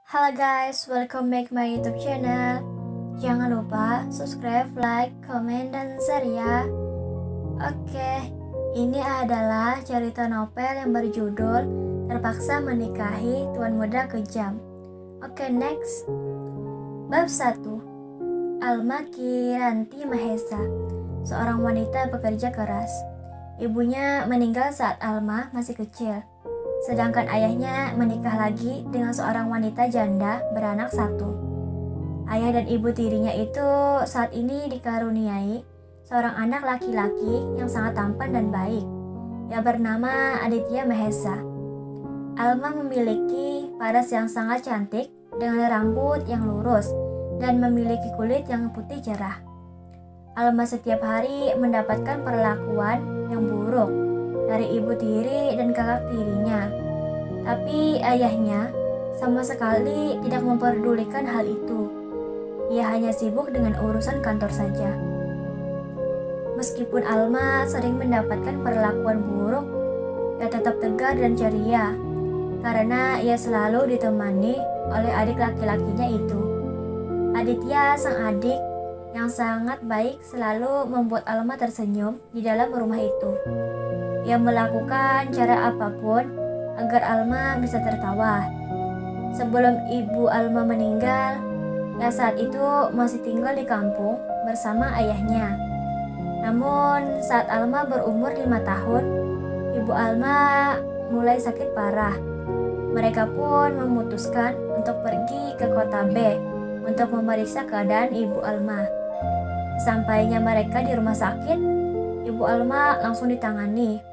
Halo guys, welcome back my YouTube channel. Jangan lupa subscribe, like, komen, dan share ya. Oke, ini adalah cerita novel yang berjudul Terpaksa Menikahi Tuan Muda Kejam. Oke, next. Bab 1. Alma Kiranti Mahesa, seorang wanita pekerja keras. Ibunya meninggal saat Alma masih kecil. Sedangkan ayahnya menikah lagi dengan seorang wanita janda beranak satu. Ayah dan ibu tirinya itu saat ini dikaruniai seorang anak laki-laki yang sangat tampan dan baik, yang bernama Aditya Mahesa. Alma memiliki paras yang sangat cantik dengan rambut yang lurus dan memiliki kulit yang putih cerah. Alma setiap hari mendapatkan perlakuan yang buruk dari ibu tiri dan kakak tirinya. Tapi ayahnya sama sekali tidak memperdulikan hal itu. Ia hanya sibuk dengan urusan kantor saja. Meskipun Alma sering mendapatkan perlakuan buruk, ia tetap tegar dan ceria karena ia selalu ditemani oleh adik laki-lakinya itu. Aditya, sang adik yang sangat baik, selalu membuat Alma tersenyum di dalam rumah itu. Ia melakukan cara apapun agar Alma bisa tertawa. Sebelum ibu Alma meninggal, ia saat itu masih tinggal di kampung bersama ayahnya. Namun saat Alma berumur 5 tahun, ibu Alma mulai sakit parah. Mereka pun memutuskan untuk pergi ke kota B untuk memeriksa keadaan ibu Alma. Sampainya mereka di rumah sakit, ibu Alma langsung ditangani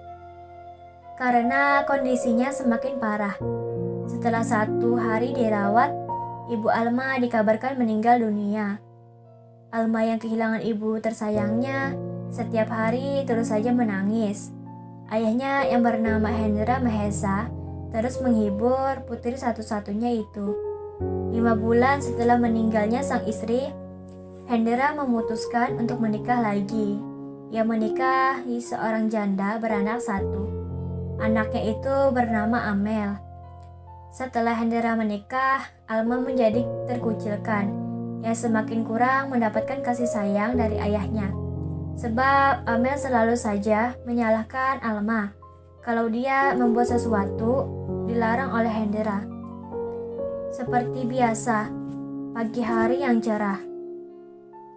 karena kondisinya semakin parah. Setelah 1 hari dirawat, ibu Alma dikabarkan meninggal dunia. Alma yang kehilangan ibu tersayangnya setiap hari terus saja menangis. Ayahnya yang bernama Hendra Mahesa terus menghibur putri satu-satunya itu. 5 bulan setelah meninggalnya sang istri, Hendra memutuskan untuk menikah lagi. Ia menikahi seorang janda beranak satu. Anaknya itu bernama Amel. Setelah Hendra menikah, Alma menjadi terkucilkan. Ia semakin kurang mendapatkan kasih sayang dari ayahnya. Sebab Amel selalu saja menyalahkan Alma kalau dia membuat sesuatu dilarang oleh Hendra. Seperti biasa, pagi hari yang cerah,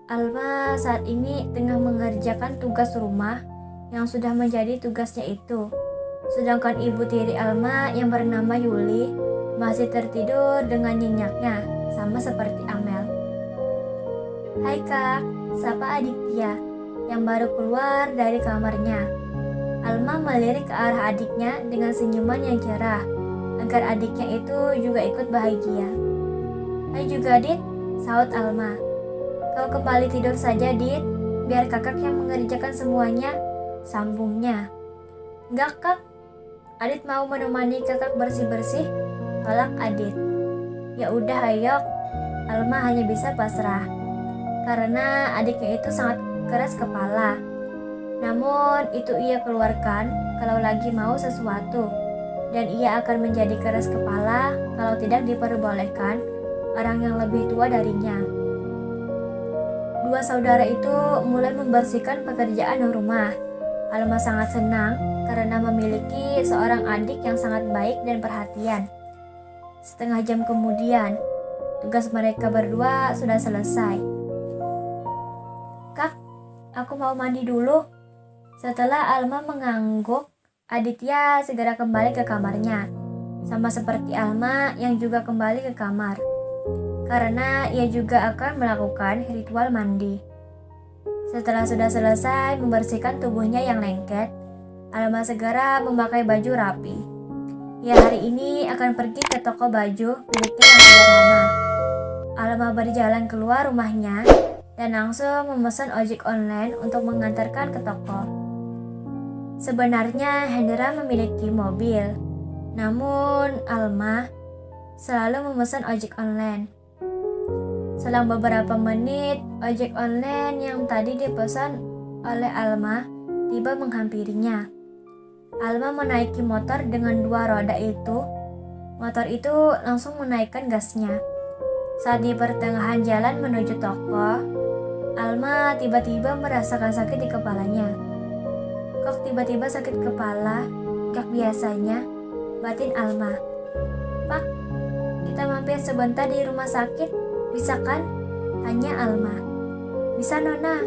Alma saat ini tengah mengerjakan tugas rumah yang sudah menjadi tugasnya itu. Sedangkan ibu tiri Alma yang bernama Yuli masih tertidur dengan nyenyaknya, sama seperti Amel. Hai Kak, sapa Aditya yang baru keluar dari kamarnya. Alma melirik ke arah adiknya dengan senyuman yang cerah, agar adiknya itu juga ikut bahagia. Hai juga Dit, saut Alma. Kau kembali tidur saja Dit, biar kakak yang mengerjakan semuanya, sambungnya. Enggak Kak, Adit mau menemani kakak bersih-bersih, tolak Adit. Ya udah ayo, Alma hanya bisa pasrah, karena adiknya itu sangat keras kepala. Namun itu ia keluarkan kalau lagi mau sesuatu, dan ia akan menjadi keras kepala kalau tidak diperbolehkan orang yang lebih tua darinya. Dua saudara itu mulai membersihkan pekerjaan rumah. Alma sangat senang karena memiliki seorang adik yang sangat baik dan perhatian. Setengah jam kemudian, tugas mereka berdua sudah selesai. Kak, aku mau mandi dulu. Setelah Alma mengangguk, Aditya segera kembali ke kamarnya, sama seperti Alma yang juga kembali ke kamar, karena ia juga akan melakukan ritual mandi. Setelah sudah selesai membersihkan tubuhnya yang lengket, Alma segera memakai baju rapi. Ia hari ini akan pergi ke toko baju miliknya yang sederhana. Alma berjalan keluar rumahnya dan langsung memesan ojek online untuk mengantarkan ke toko. Sebenarnya Hendra memiliki mobil, namun Alma selalu memesan ojek online. Selang beberapa menit, ojek online yang tadi dipesan oleh Alma tiba menghampirinya. Alma menaiki motor dengan 2 roda itu Motor itu langsung menaikkan gasnya. Saat di pertengahan jalan menuju toko, Alma tiba-tiba merasakan sakit di kepalanya. Kok tiba-tiba sakit kepala? Gak biasanya, batin Alma. Pak, kita mampir sebentar di rumah sakit, bisa kan? Tanya Alma. Bisa Nona.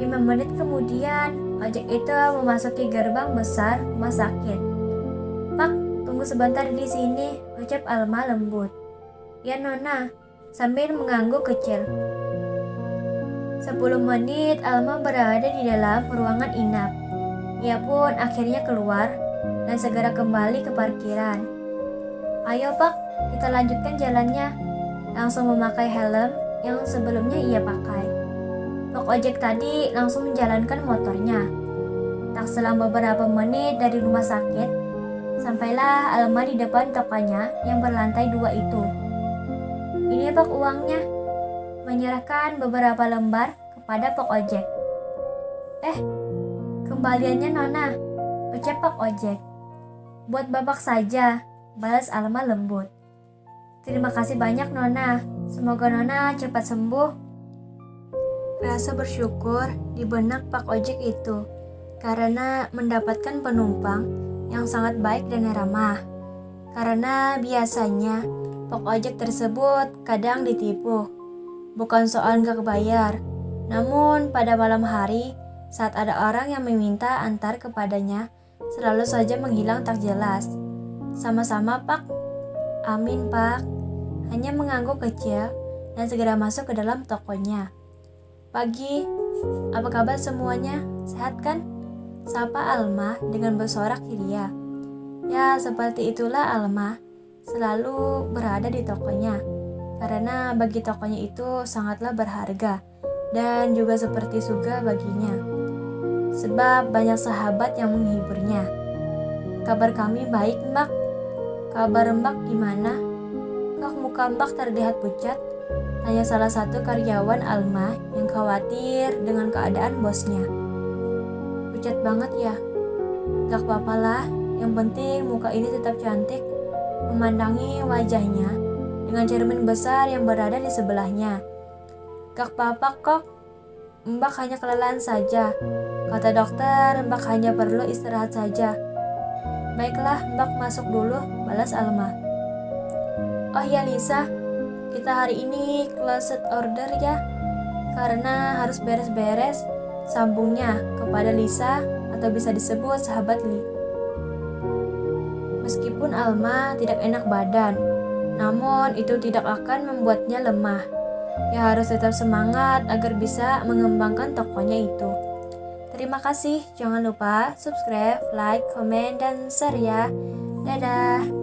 5 menit kemudian, ojek itu memasuki gerbang besar rumah sakit. Pak, tunggu sebentar di sini, ucap Alma lembut. Ya Nona, sambil mengangguk kecil. 10 menit Alma berada di dalam ruangan inap. Ia pun akhirnya keluar dan segera kembali ke parkiran. Ayo Pak, kita lanjutkan jalannya. Langsung memakai helm yang sebelumnya ia pakai. Pak ojek tadi langsung menjalankan motornya. Tak selang beberapa menit dari rumah sakit, sampailah Alma di depan tokonya yang berlantai 2 itu. Ini Pak uangnya, menyerahkan beberapa lembar kepada Pak ojek. Kembaliannya Nona, ucap Pak ojek. Buat Bapak saja, balas Alma lembut. Terima kasih banyak Nona, semoga Nona cepat sembuh. Rasa bersyukur di benak Pak ojek itu karena mendapatkan penumpang yang sangat baik dan ramah. Karena biasanya Pak ojek tersebut kadang ditipu. Bukan soal gak bayar, namun pada malam hari saat ada orang yang meminta antar kepadanya, selalu saja menghilang tak jelas. Sama-sama Pak. Amin Pak. Hanya mengangguk kecil dan segera masuk ke dalam tokonya. Pagi, apa kabar semuanya? Sehat kan? Sapa Alma dengan bersorak ceria. Ya seperti itulah Alma selalu berada di tokonya, karena bagi tokonya itu sangatlah berharga dan juga seperti surga baginya, sebab banyak sahabat yang menghiburnya. Kabar kami baik Mbak. Kabar Mbak gimana? Kok muka Mbak terlihat pucat? Tanya salah satu karyawan Alma yang khawatir dengan keadaan bosnya. Pucat banget ya? Gak apa-apa lah, yang penting muka ini tetap cantik. Memandangi wajahnya dengan cermin besar yang berada di sebelahnya. Gak apa-apa kok, Mbak hanya kelelahan saja. Kata dokter, Mbak hanya perlu istirahat saja. Baiklah, Mbak masuk dulu, balas Alma. Oh ya Lisa, kita hari ini closet order ya, karena harus beres-beres, sambungnya kepada Lisa atau bisa disebut sahabat Li. Meskipun Alma tidak enak badan, namun itu tidak akan membuatnya lemah. Ia harus tetap semangat agar bisa mengembangkan tokonya itu. Terima kasih, jangan lupa subscribe, like, komen, dan share ya. Dadah.